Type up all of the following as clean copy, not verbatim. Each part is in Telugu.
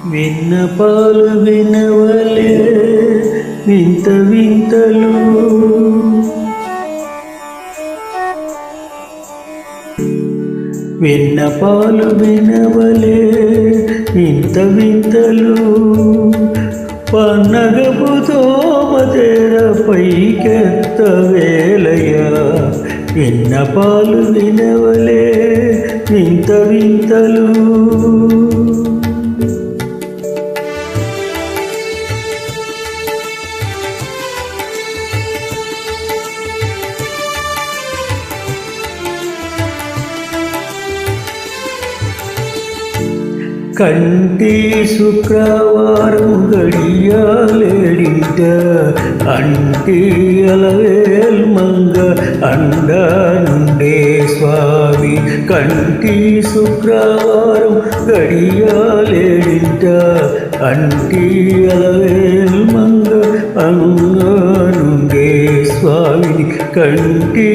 విన్నపాలు వినవలే వింత వింతలు విన్నపాలు వినవలే వింత వింతలు పన్నగపు తోమతెర పైకెత్త వేలయ విన్నపాలు వినవలే వింత వింతలు కంటి శుక్రవారం గడియాలేడింట అంటి అలవేల్ మంగ అండ నుండే స్వామి కంటి శుక్రవారం గడియాలేడింట అంటి అలవేల్ మంగ అంగ నుండే స్వామిని కంటి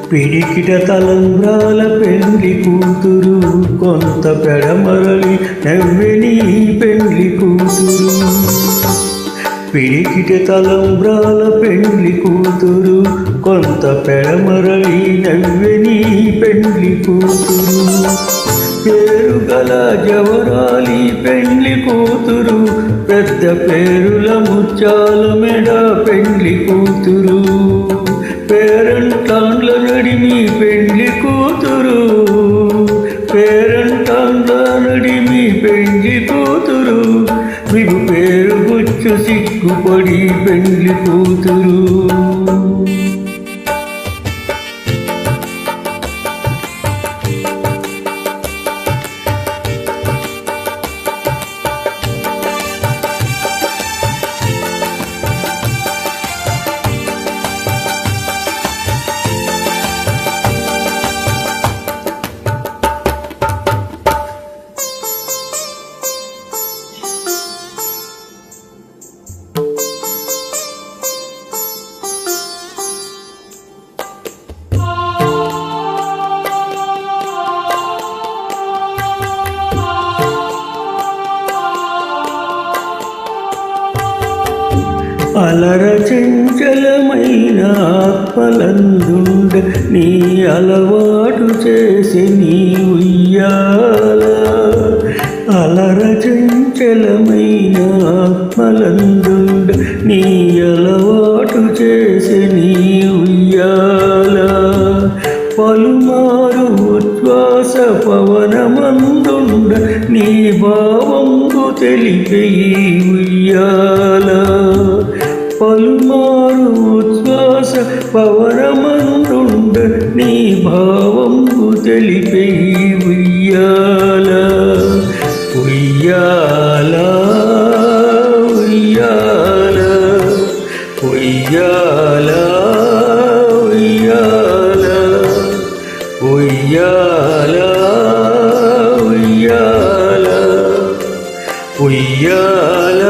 పిడికిట తలంబ్రాల పెండ్లి కూతురు కొంత పెడమరలి నవ్వెని పెండ్లి కూతురు పిడికిట తలంబ్రాల పెండ్లి కూతురు కొంత పెడమరలి నవ్వెని పెండ్లి కూతురు పేరు గల జవరాలి పెండ్లి కూతురు పెద్ద పేరుల ముచ్చాల మెడ పెండ్లి కూతురు పేరంటాండ్ల నడిమి పెండ్లి కూతురు పేరంటాండ్ల నడిమి పెండ్లి కూతురు విగు పేరు గుచ్చు సిగ్గుపడి పెండ్లి కూతురు అలర చంచలమైన ఆత్మలందుండ నీ అలవాటు చేసి నీ ఉయ్యాల అలర చంచలమైన ఆత్మలందుండ నీ అలవాటు చేసి నీ ఉయ్యాల పలుమారు ఉచ్ఛ్వాస పవనమందుండ నీ భావంబు తెలిపే ఉయ్యాల పలుమారు ఉచ్ఛ్వాస పవనమందుండ నీ భావంబు తెలిపే ఉయ్యాల ఉయ్యాల ఉయ్యాల ఉయ్యాల ఉయ్యాల ఉయ్యాల ఉయ్యాల ఉయ్యాల